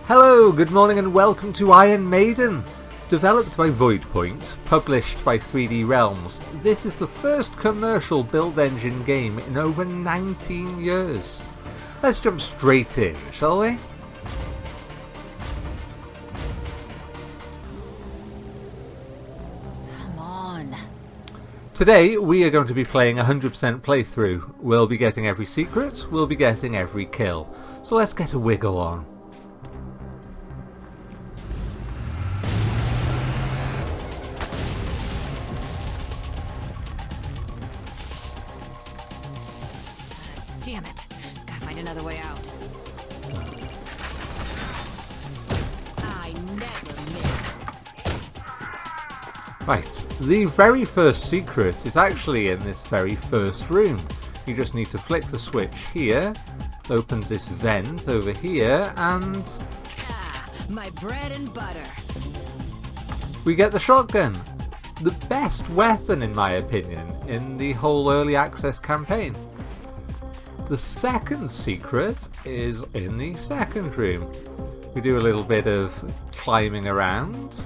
Hello, good morning and welcome to Maiden. Developed by Voyage, published by 3D Realms, this is the first commercial build engine game in over 19 years. Let's jump straight in, shall we? Come on. Today we are going to be playing a 100% playthrough. We'll be getting every secret, we'll be getting every kill. So let's get a wiggle on. Damn it. Gotta find another way out. I never miss. Right, the very first secret is actually in this very first room. You just need to flick the switch here, it opens this vent over here, and My bread and butter. we get the shotgun. The best weapon, in my opinion, in the whole early access campaign. The second secret is in the second room. We do a little bit of climbing around.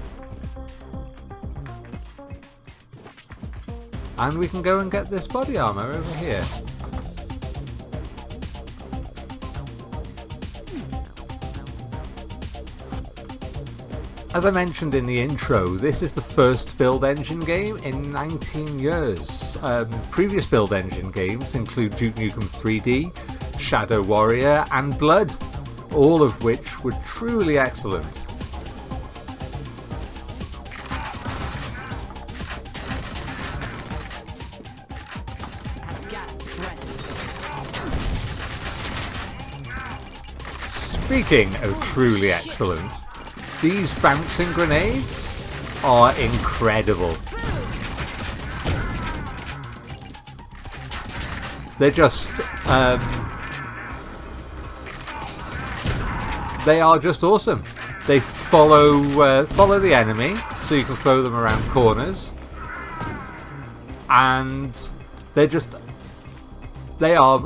And we can go and get this body armor over here. As I mentioned in the intro, this is the first build engine game in 19 years. Previous build engine games include Duke Nukem 3D, Shadow Warrior and Blood, all of which were truly excellent. I've got a present. Speaking of truly excellent, these bouncing grenades are incredible. They're just, they are just awesome. They follow the enemy, so you can throw them around corners, and they are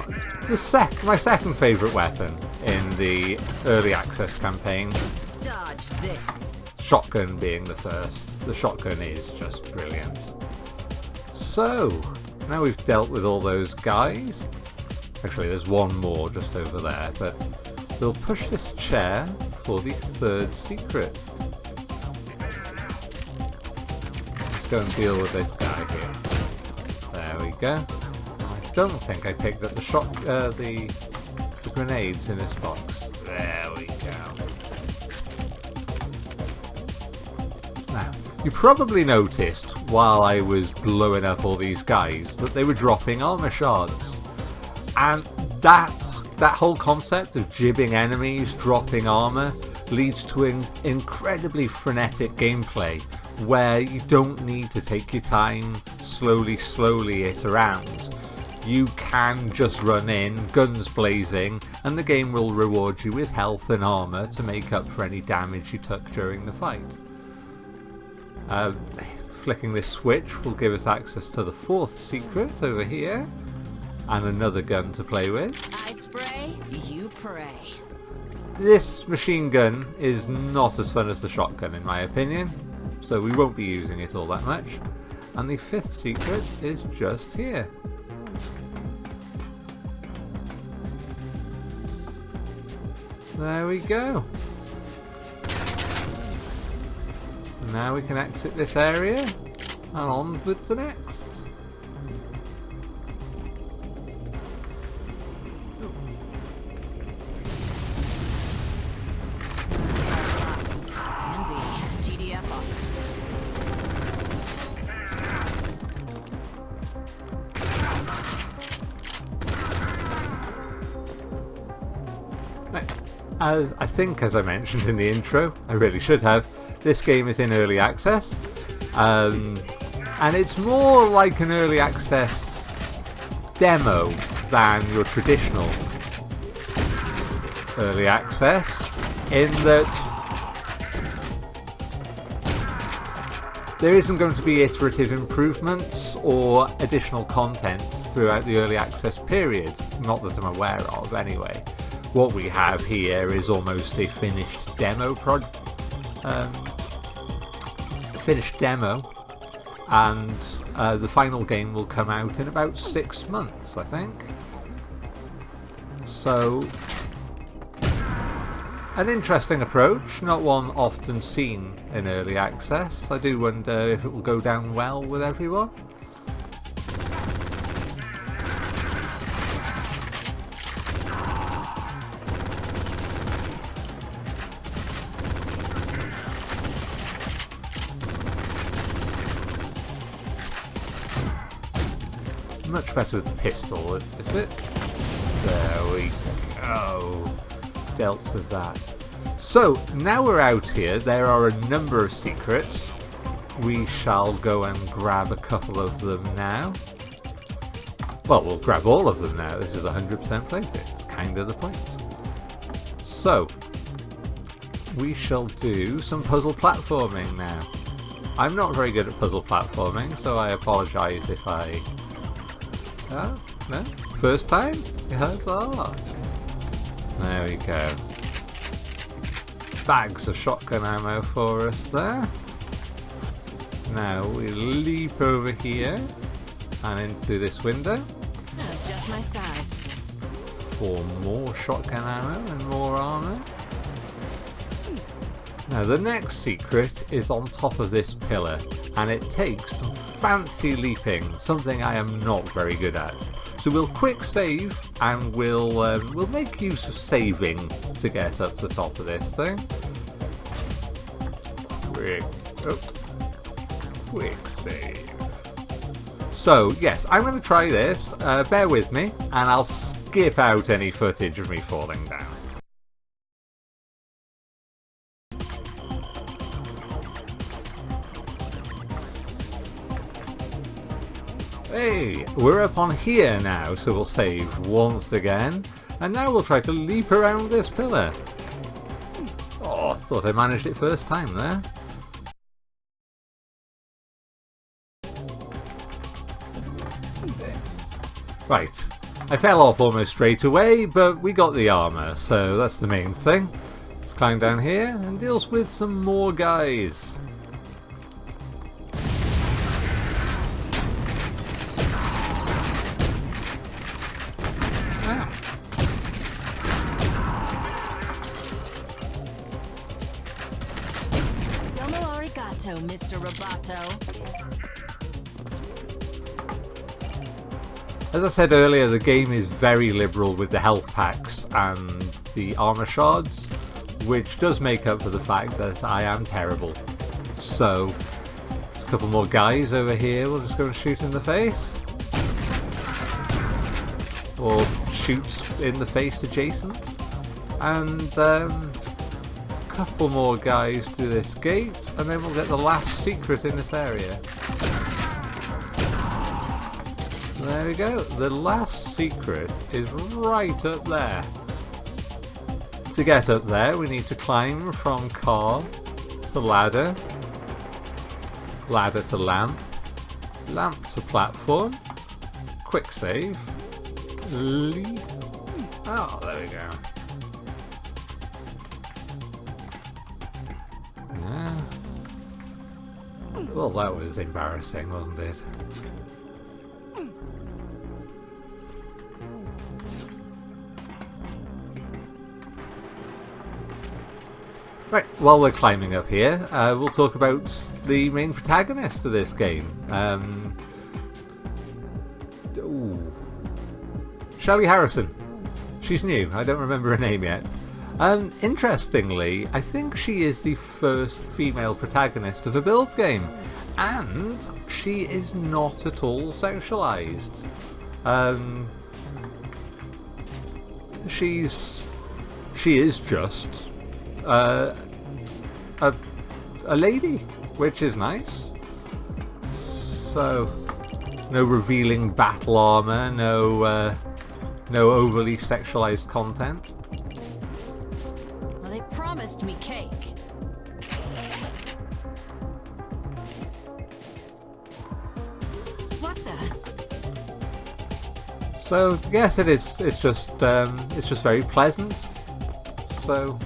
my second favourite weapon in the early access campaign. Dodge this. Shotgun being the first. The shotgun is just brilliant. So, now we've dealt with all those guys. Actually, there's one more just over there, but we'll push this chair for the third secret. Let's go and deal with this guy here. There we go. I don't think I picked up the grenades in this box. There we go. Now, you probably noticed while I was blowing up all these guys that they were dropping armor shards, and that whole concept of jibbing enemies, dropping armor, leads to an incredibly frenetic gameplay where you don't need to take your time, slowly it around. You can just run in, guns blazing, and the game will reward you with health and armor to make up for any damage you took during the fight. Flicking this switch will give us access to the fourth secret over here, and another gun to play with. I spray, you pray. This machine gun is not as fun as the shotgun in my opinion, so we won't be using it all that much. And the fifth secret is just here. There we go. Now we can exit this area and on with the next. Can be. GDF office. As I mentioned in the intro, I really should have, this game is in early access, and it's more like an early access demo than your traditional early access, in that there isn't going to be iterative improvements or additional content throughout the early access period, not that I'm aware of anyway. what we have here is almost a finished demo and the final game will come out in about 6 months, I think. So, an interesting approach, not one often seen in early access. I do wonder if it will go down well with everyone. Much better with the pistol, is it? There we go. Dealt with that. So, now we're out here. There are a number of secrets. We shall go and grab a couple of them now. Well, we'll grab all of them now. This is 100% playthrough. It's kind of the point. So, we shall do some puzzle platforming now. I'm not very good at puzzle platforming, so I apologise if I... Oh, no? First time? Yes, oh. There we go. Bags of shotgun ammo for us there. Now we leap over here and in through this window. Oh, just my size. For more shotgun ammo and more armour. Now the next secret is on top of this pillar, and it takes some fancy leaping, something I am not very good at. So we'll quick save and we'll make use of saving to get up the top of this thing. Quick save. So yes, I'm going to try this. Bear with me, and I'll skip out any footage of me falling down. Hey, we're up on here now, so we'll save once again, and now we'll try to leap around this pillar. Oh, I thought I managed it first time there. Right, I fell off almost straight away, but we got the armour, so that's the main thing. Let's climb down here and deals with some more guys. Mr. Roboto. As I said earlier, the game is very liberal with the health packs and the armor shards, which does make up for the fact that I am terrible. So, there's a couple more guys over here we'll just go and shoot in the face. Or shoot in the face adjacent. And couple more guys through this gate, and then we'll get the last secret in this area. There we go. The last secret is right up there. To get up there, we need to climb from car to ladder, ladder to lamp, lamp to platform, quick save, leap. Oh, there we go. Well, that was embarrassing, wasn't it? Right, while we're climbing up here, we'll talk about the main protagonist of this game. Shelley Harrison. She's new, I don't remember her name yet. Interestingly, I think she is the first female protagonist of a build game, and she is not at all sexualized. She is just a lady, which is nice. So, no revealing battle armor, no overly sexualized content. Well, they promised me cake. What the? So yes, it is. It's just very pleasant. So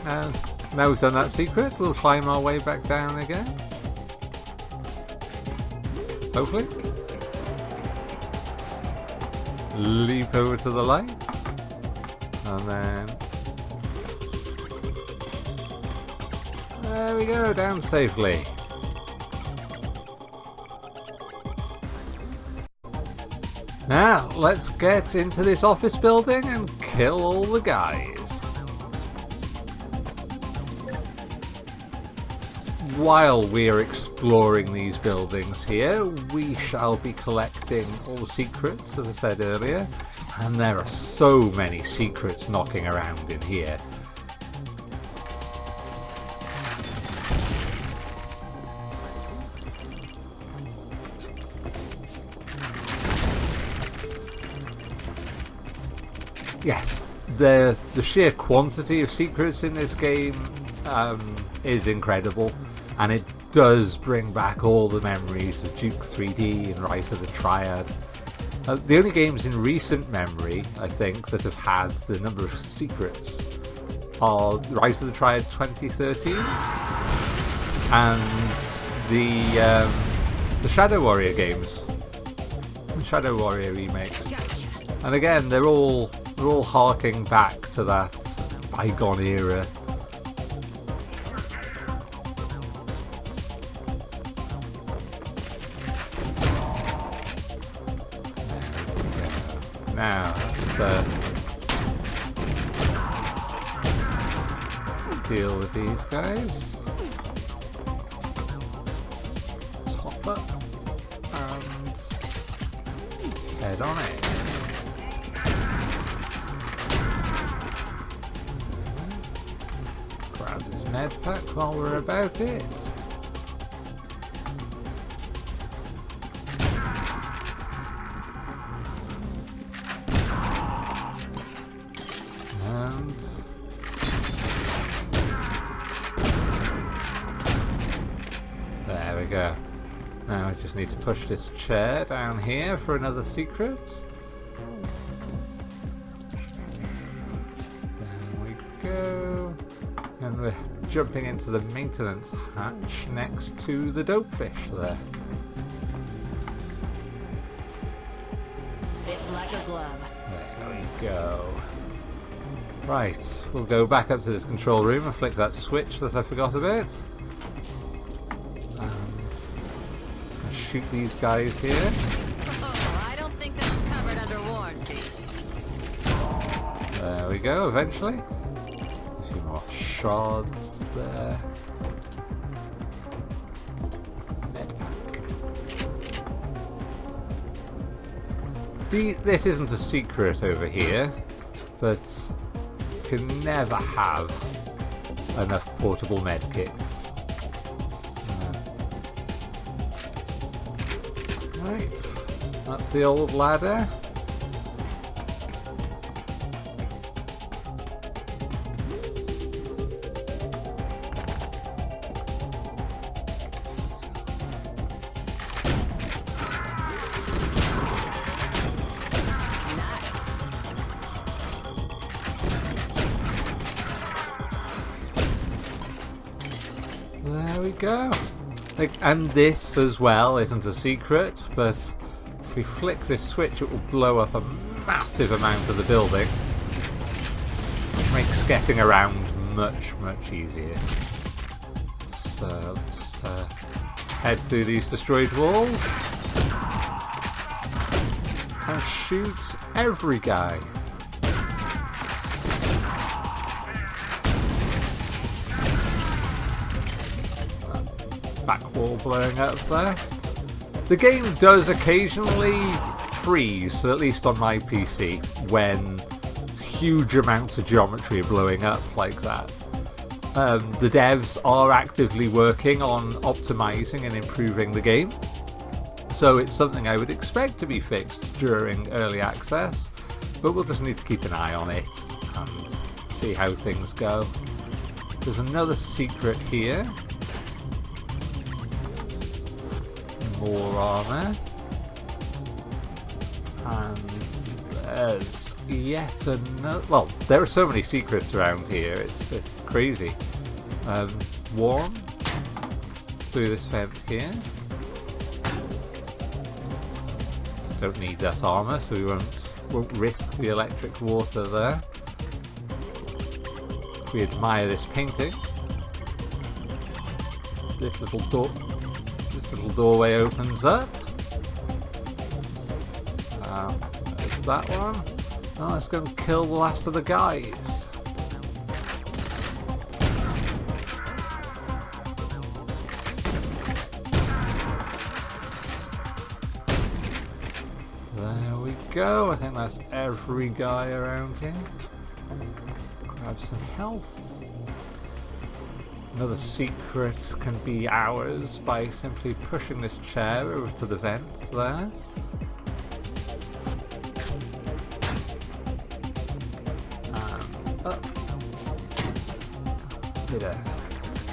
now we've done that secret, we'll climb our way back down again. Hopefully. Leap over to the light. And then there we go, down safely. Now, let's get into this office building and kill all the guys. While we're exploring these buildings here, we shall be collecting all the secrets, as I said earlier, and there are so many secrets knocking around in here. Yes, the sheer quantity of secrets in this game is incredible, and it does bring back all the memories of Duke 3D and Rise of the Triad. The only games in recent memory, I think, that have had the number of secrets are Rise of the Triad 2013 and the Shadow Warrior games, the Shadow Warrior remakes. Gotcha. And again, they're all harking back to that bygone era. Now, let's deal with these guys. Top up and head on it. Grab this med pack while we're about it. And there we go. Now I just need to push this chair down here for another secret. Down we go. And we're jumping into the maintenance hatch next to the dopefish there. Fits like a glove. There we go. Right, we'll go back up to this control room and flick that switch that I forgot about. And shoot these guys here. Oh, I don't think that's covered under warranty. There we go, eventually. A few more shards there. This isn't a secret over here, but you can never have enough portable medkits. Right, up the old ladder. There we go. And this as well isn't a secret, but if we flick this switch it will blow up a massive amount of the building, which makes getting around much easier. So let's head through these destroyed walls and shoot every guy. Back wall blowing up there. The game does occasionally freeze, at least on my PC, when huge amounts of geometry are blowing up like that. The devs are actively working on optimizing and improving the game, so it's something I would expect to be fixed during early access, but we'll just need to keep an eye on it and see how things go. There's another secret here. More armor. And there's yet another... Well, there are so many secrets around here, it's crazy. Warm through this vent here. Don't need that armour, so we won't risk the electric water there. We admire this painting. This little doorway opens up. There's that one. Oh, let's go and kill the last of the guys. There we go. I think that's every guy around here. Grab some health. Another secret can be ours by simply pushing this chair over to the vent there. And up. Bit of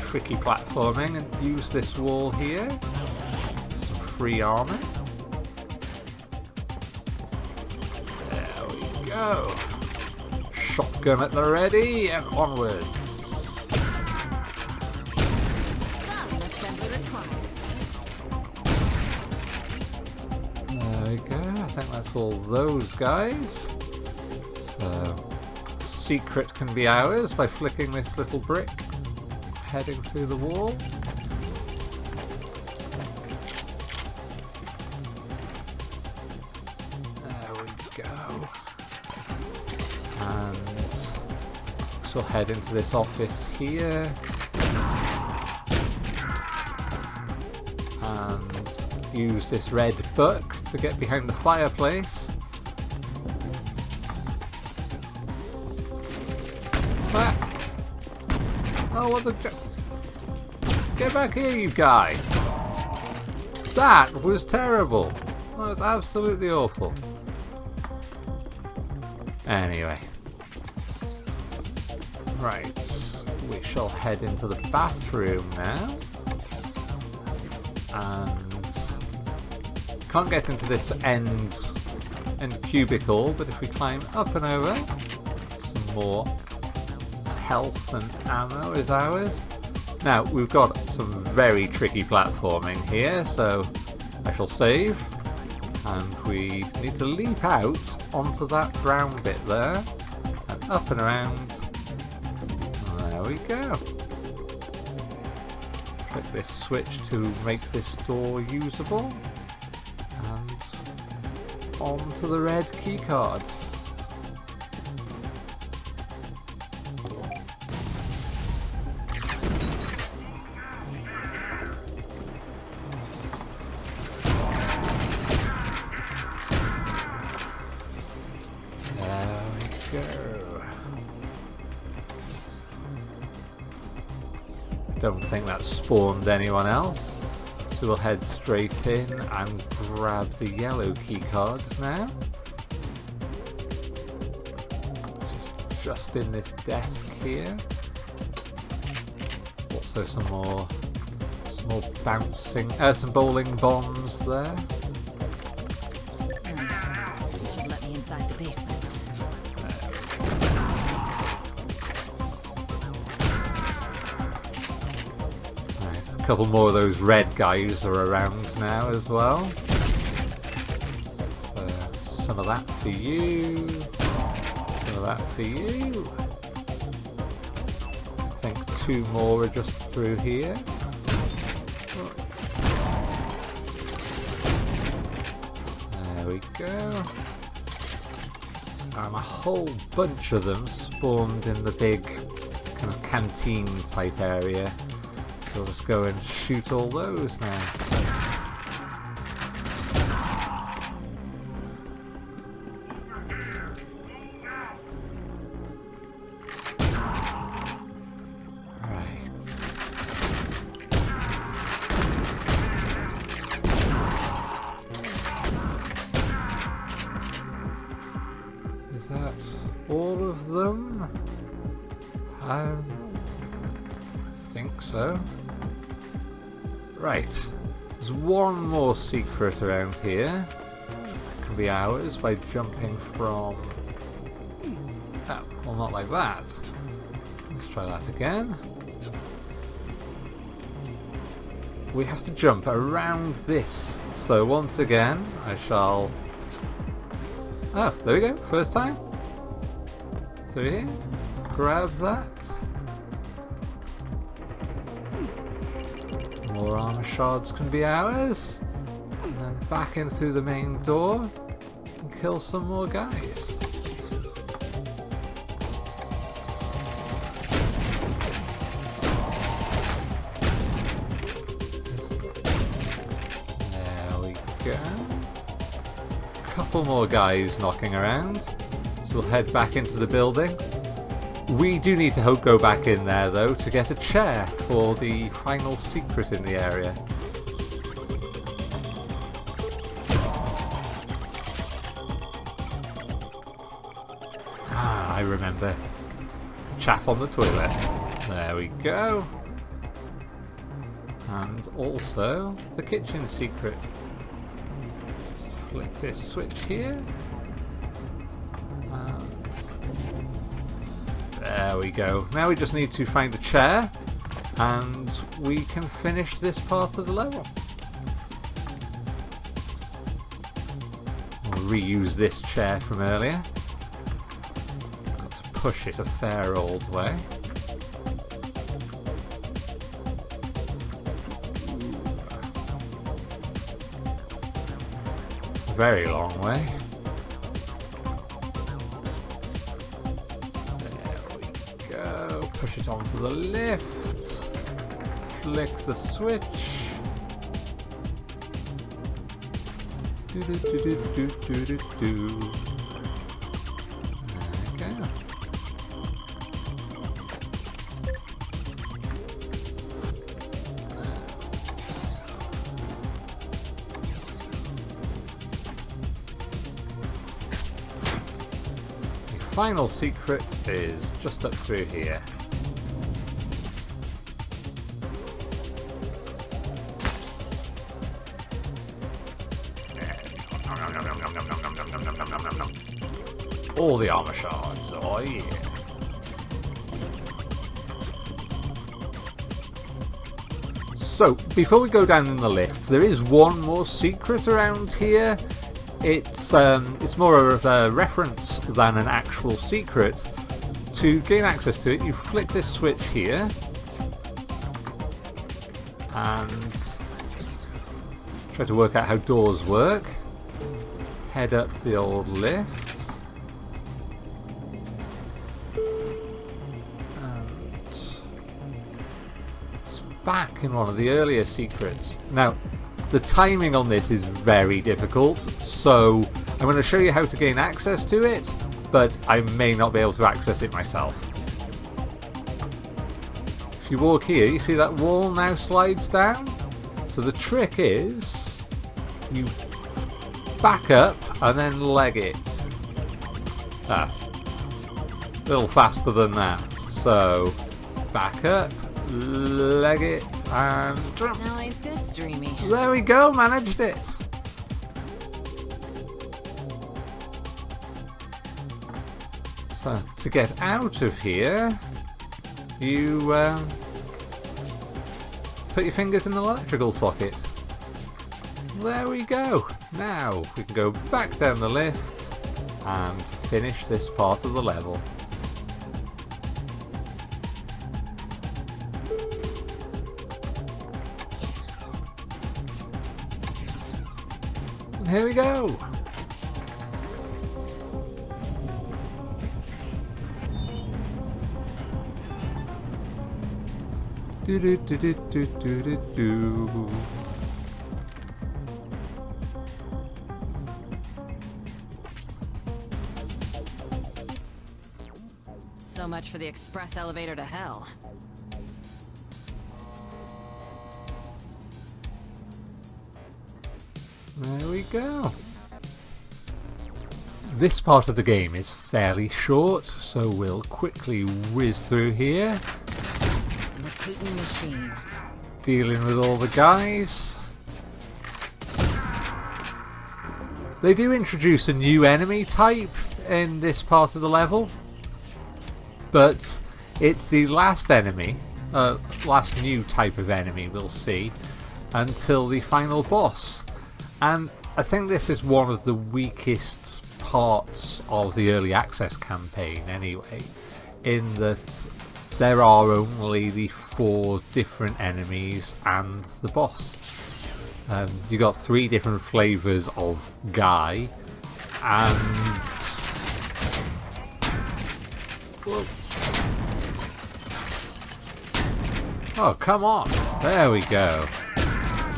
tricky platforming and use this wall here. Some free armour. There we go. Shotgun at the ready and onwards. There we go, I think that's all those guys. So, secret can be ours by flicking this little brick, heading through the wall. There we go. And so we'll head into this office here. And use this red book to get behind the fireplace. Ah. Oh, what the... Get back here, you guy! That was terrible! That was absolutely awful. Anyway. Right. We shall head into the bathroom now. And can't get into this end cubicle, but if we climb up and over, some more health and ammo is ours. Now we've got some very tricky platforming here, so I shall save, and we need to leap out onto that brown bit there, and up and around. There we go. Click this switch to make this door usable, and onto the red keycard. There we go. Don't think that spawned anyone else, so we'll head straight in and grab the yellow key cards now. Just in this desk here. Also some more bouncing, some bowling bombs there. This should let me inside the basement. A couple more of those red guys are around now as well. So, some of that for you. Some of that for you. I think two more are just through here. There we go. And a whole bunch of them spawned in the big kind of canteen type area. So let's go and shoot all those now. Right. Is that all of them? I think so. Right, there's one more secret around here. I can be ours by jumping from... Oh, well, not like that. Let's try that again. We have to jump around this. So once again, I shall... Oh, there we go. First time. Through here. Grab that. More armor shards can be ours. And then back in through the main door and kill some more guys. There we go. Couple more guys knocking around. So we'll head back into the building. We do need to go back in there though to get a chair for the final secret in the area. Ah, I remember. Chap on the toilet. There we go. And also the kitchen secret. Just flick this switch here. There we go. Now we just need to find a chair and we can finish this part of the level. We'll reuse this chair from earlier. Got to push it a fair old way. Very long way. Push it onto the lift, flick the switch, do do do do do do do do. There we go. The final secret is just up through here. All the armor shards, oh yeah. So, before we go down in the lift, there is one more secret around here. It's more of a reference than an actual secret. To gain access to it, you flick this switch here, and try to work out how doors work. Head up the old lift. Back in one of the earlier secrets. Now, the timing on this is very difficult, so I'm going to show you how to gain access to it, but I may not be able to access it myself. If you walk here, you see that wall now slides down? So the trick is, you back up and then leg it. Ah, a little faster than that. So, back up, leg it, and jump. Now ain't this dreamy? There we go, managed it. So to get out of here, you put your fingers in the electrical socket. There we go. Now we can go back down the lift and finish this part of the level. Here we go. Do do do do do do do do. So much for the express elevator to hell. There we go. This part of the game is fairly short, so we'll quickly whiz through here. Recruiting machine. Dealing with all the guys. They do introduce a new enemy type in this part of the level, but it's the last enemy, last new type of enemy we'll see until the final boss. And I think this is one of the weakest parts of the early access campaign anyway, in that there are only the 4 different enemies and the boss. You got 3 different flavours of guy, and oh, come on! There we go.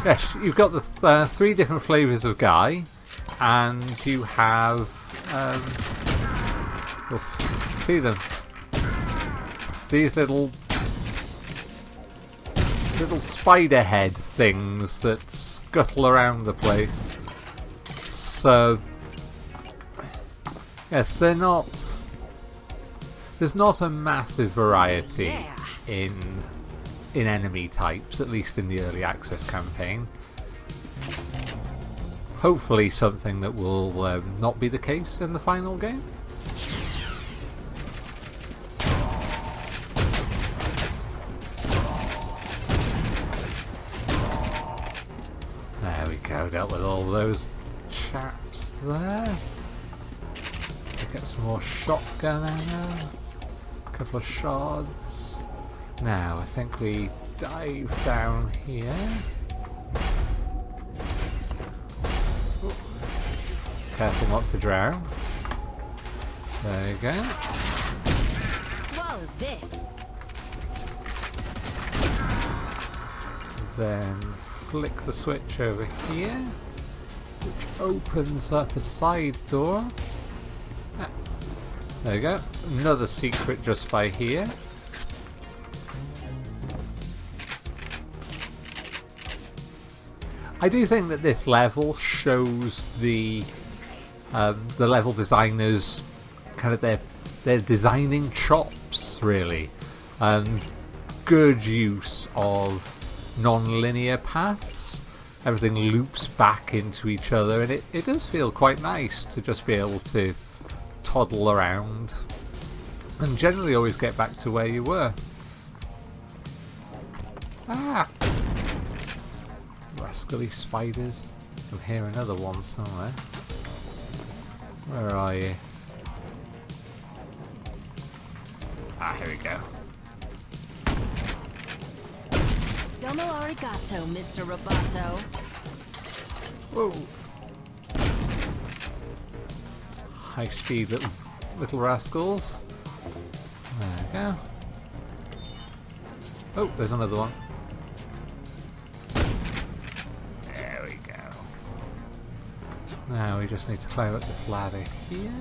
Yes, you've got the 3 different flavours of guy, and you have you'll see them. These little spider head things that scuttle around the place. So yes, they're not. There's not a massive variety in enemy types, at least in the early access campaign. Hopefully something that will not be the case in the final game. There we go, dealt with all those chaps there. Get some more shotgun ammo, a couple of shards. Now I think we dive down here. Ooh. Careful not to drown. There you go. Swallow this. Then flick the switch over here, which opens up a side door. Ah, there you go. Another secret just by here. I do think that this level shows the level designers kind of their designing chops, really. Good use of non-linear paths. Everything loops back into each other, and it does feel quite nice to just be able to toddle around and generally always get back to where you were. Ah! Rascally spiders. I can hear another one somewhere. Where are you? Ah, here we go. Domo arigato, Mr. Roboto. Whoa! High speed little rascals. There we go. Oh, there's another one. There we go. Now we just need to climb up this ladder here.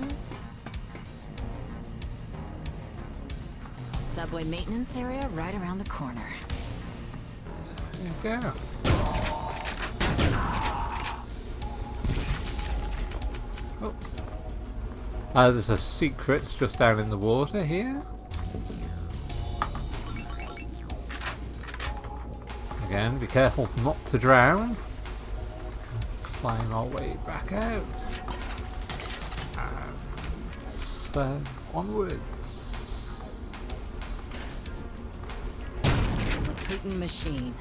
Subway maintenance area right around the corner. There you go. Oh. There's a secret just down in the water here. Again, be careful not to drown. Climb our way back out. And onwards. Recruiting machine.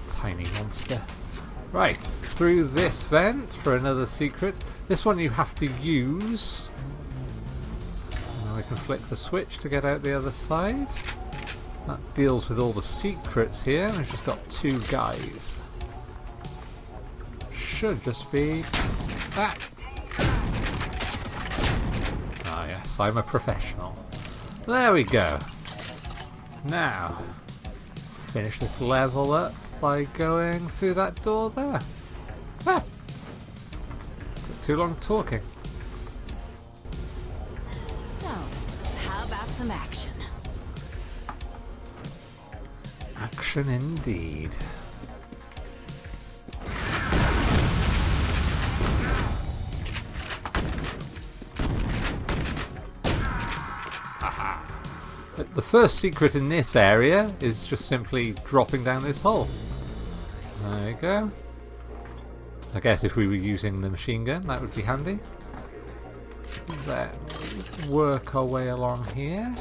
Tiny monster. Right, through this vent for another secret. This one you have to use. Now we can flick the switch to get out the other side. That deals with all the secrets here. We've just got 2 guys. Should just be that. Ah yes, I'm a professional. There we go. Now, finish this level up by going through that door there. Ah! Took too long talking. So, how about some action? Action indeed. Haha. The first secret in this area is just simply dropping down this hole. There we go. I guess if we were using the machine gun, that would be handy. Then work our way along here.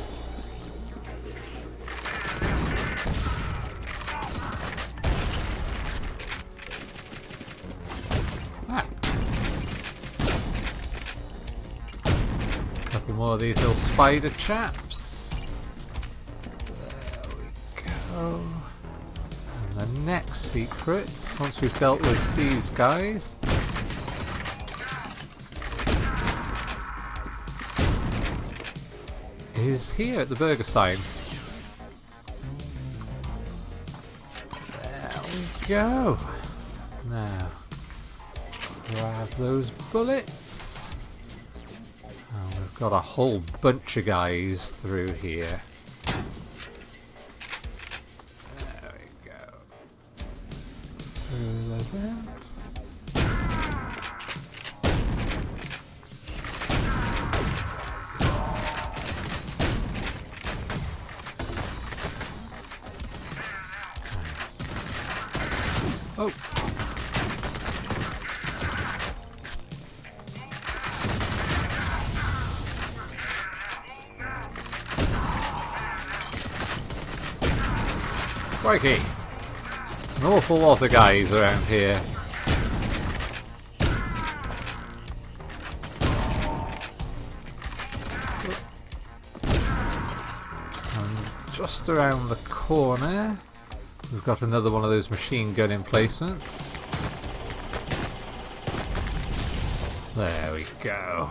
Couple more of these little spider chaps. There we go. And the next secret, once we've dealt with these guys, is here at the burger sign. There we go. Now, grab those bullets. And we've got a whole bunch of guys through here. There we go. Through the vent. Oh! Crikey! An awful lot of guys around here. And just around the corner, we've got another one of those machine gun emplacements. There we go.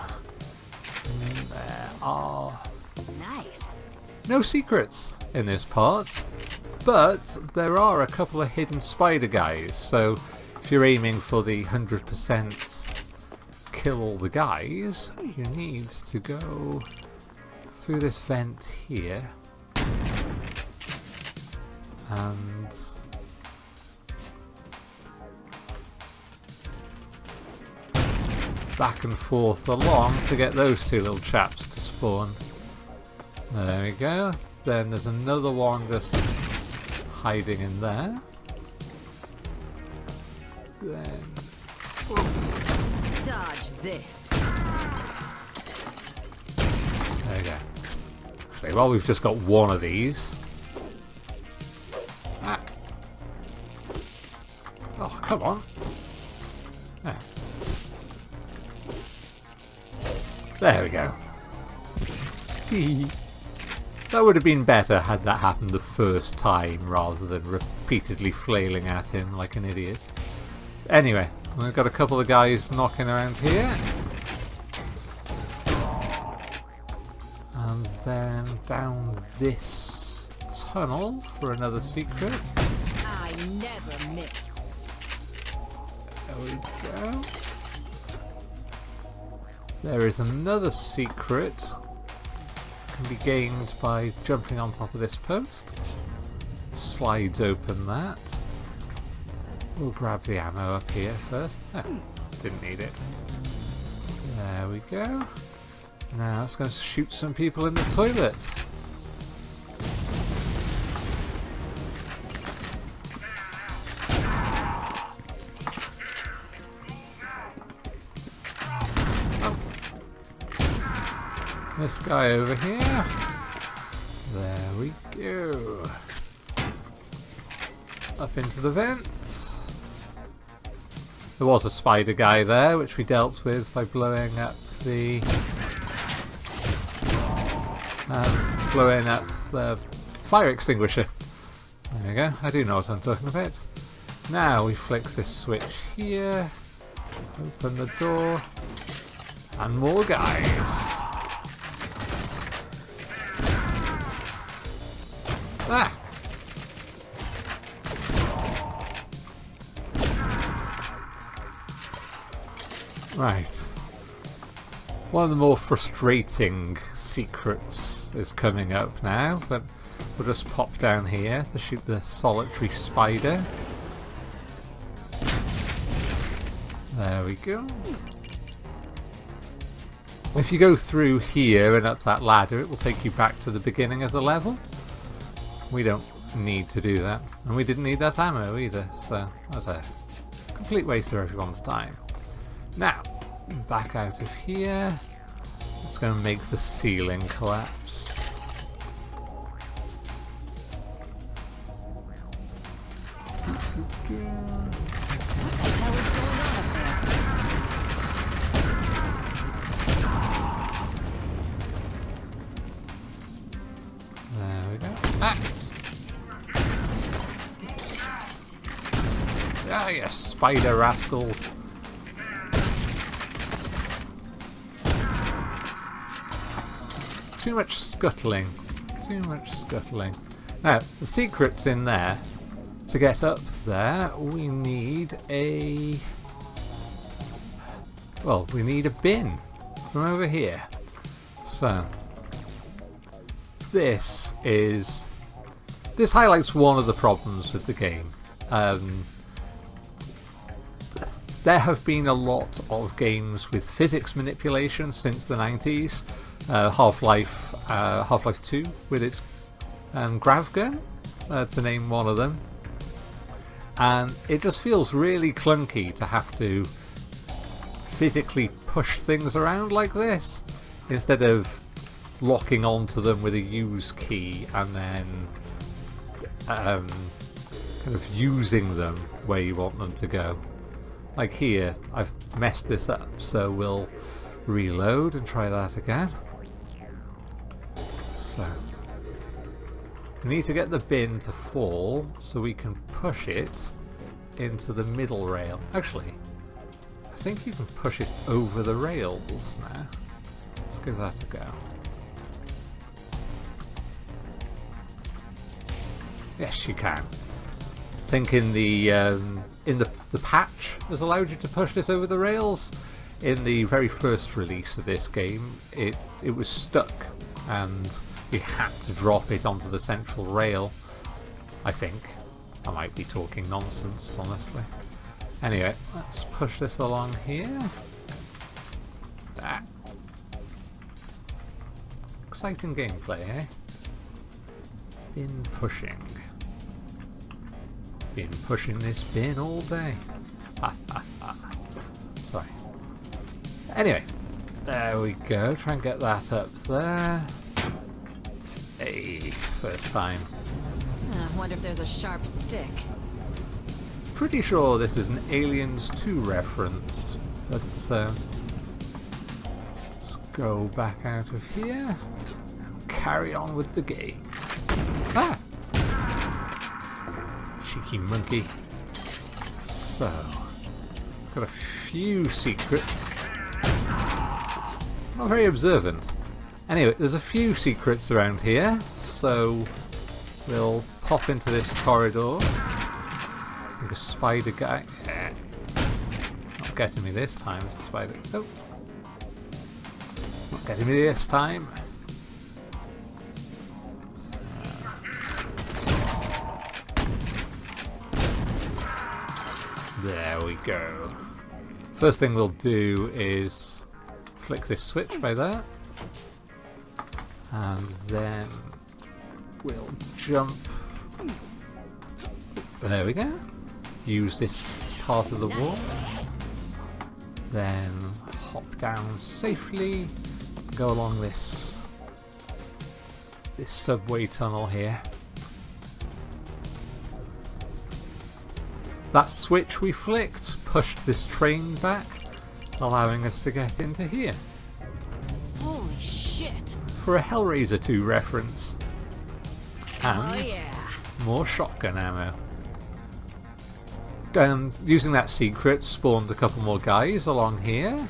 And there are Nice. no secrets in this part, but there are a couple of hidden spider guys, so if you're aiming for the 100% kill all the guys, you need to go through this vent here and back and forth along to get those two little chaps to spawn. There we go. Then there's another one just hiding in there. Then Dodge this. there we go. Actually, well, we've just got one of these. Ah. Oh, come on. Ah. There we go. That would have been better had that happened the first time rather than repeatedly flailing at him like an idiot. Anyway, we've got a couple of guys knocking around here. And then down this tunnel for another secret. I never miss. There we go. There is another secret. Can be gained by jumping on top of this post. Slides open that. We'll grab the ammo up here first. Oh, didn't need it. There we go. Now let's go shoot some people in the toilet. This guy over here. There we go. Up into the vent. There was a spider guy there, which we dealt with by blowing up the fire extinguisher. There we go. I do know what I'm talking about. Now we flick this switch here. Open the door. And more guys. Ah! Right. One of the more frustrating secrets is coming up now, but we'll just pop down here to shoot the solitary spider. There we go. If you go through here and up that ladder, it will take you back to the beginning of the level. We don't need to do that. And we didn't need that ammo either, so that was a complete waste of everyone's time. Now, back out of here. It's going to make the ceiling collapse. There we go. Axe! Ah, you spider rascals! Too much scuttling. Too much scuttling. Now, the secret's in there. To get up there, we need a... well, we need a bin from over here. So, this highlights one of the problems with the game. There have been a lot of games with physics manipulation since the 90s. Half-Life 2 with its grav gun, to name one of them. And it just feels really clunky to have to physically push things around like this, instead of locking onto them with a use key and then kind of using them where you want them to go. Like here, I've messed this up, so we'll reload and try that again. So, we need to get the bin to fall so we can push it into the middle rail. Actually, I think you can push it over the rails now. Let's give that a go. Yes, you can. I think in the patch has allowed you to push this over the rails. In the very first release of this game, it was stuck and you had to drop it onto the central rail, I think. I might be talking nonsense, honestly. Anyway, let's push this along here. Ah. Exciting gameplay, eh? Bin pushing. Been pushing this bin all day. Ha ha ha. Sorry. Anyway, there we go. Try and get that up there. Hey, first time. I wonder if there's a sharp stick. Pretty sure this is an Aliens 2 reference, but let's go back out of here. Carry on with the game. Ah! Cheeky monkey. So, got a few secrets. Not very observant. Anyway, there's a few secrets around here, so we'll pop into this corridor. I think a spider guy. Not getting me this time, it's a spider. Oh! Not getting me this time. There we go. First thing we'll do is flick this switch by there. And then we'll jump. There we go. Use this part of the wall. Then hop down safely. Go along this subway tunnel here. That switch we flicked pushed this train back, allowing us to get into here. Holy shit! For a Hellraiser 2 reference. And Oh yeah! more shotgun ammo. Using that secret spawned a couple more guys along here.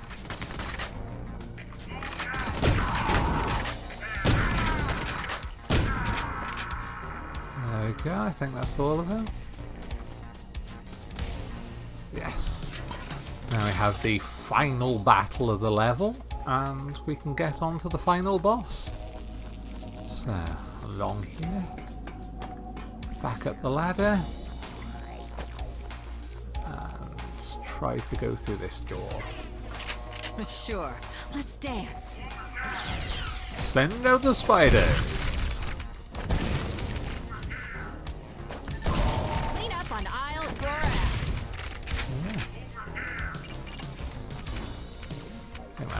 There we go, I think that's all of them. Yes. Now we have the final battle of the level, and we can get on to the final boss. So, along here. Back up the ladder. And try to go through this door. Sure, let's dance. Send out the spiders!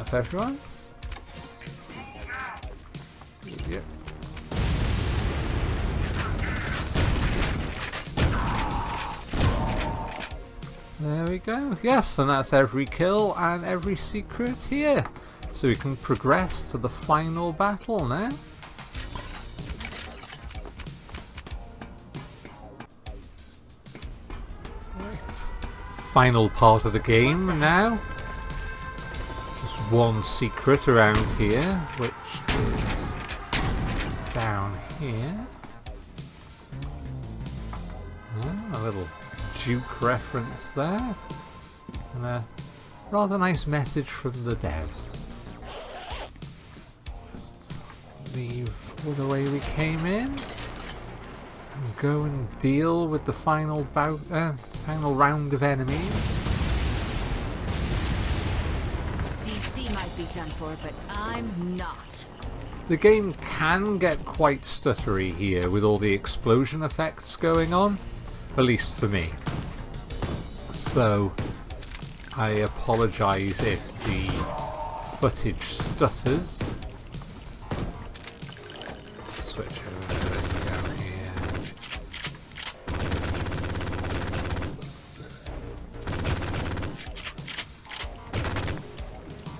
that's everyone. Yep. There we go. Yes, and that's every kill and every secret here. So we can progress to the final battle now. Right. Final part of the game now. Just one secret around here, which is down here. A little Duke reference there. And a rather nice message from the devs. Leave the way we came in and go and deal with the final round of enemies. DC might be done for, but I'm not. The game can get quite stuttery here with all the explosion effects going on, at least for me. So I apologise if the footage stutters. Switch over to this down here.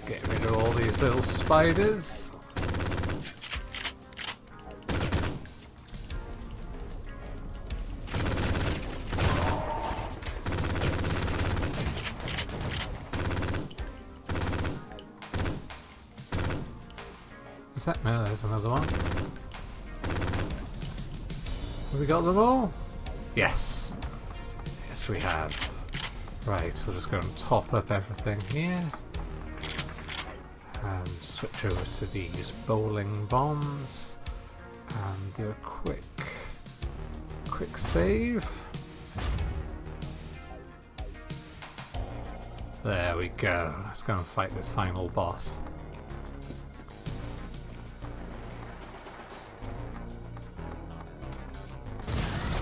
Get rid of all these little spiders. Is that? No, there's another one. Have we got them all? Yes. Yes, we have. Right, so we'll just go and top up everything here. And switch over to these bowling bombs. And do a quick save. There we go. Let's go and fight this final boss.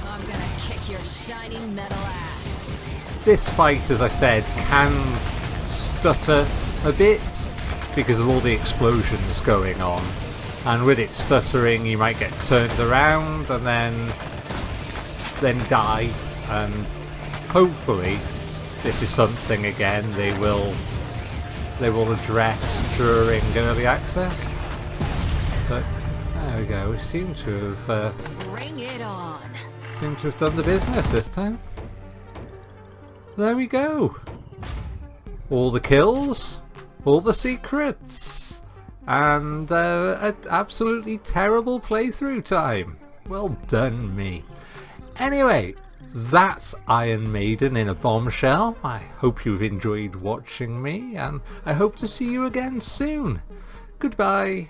I'm gonna kick your shiny metal ass. This fight, as I said, can stutter a bit because of all the explosions going on, and with it stuttering you might get turned around and then die, and hopefully this is something again they will address during early access. But there we go, we seem to have Bring it on. seem to have done the business this time. There we go. All the kills, all the secrets, and an absolutely terrible playthrough time. Well done me. Anyway, that's Iron Maiden in a bombshell. I hope you've enjoyed watching me, and I hope to see you again soon. Goodbye.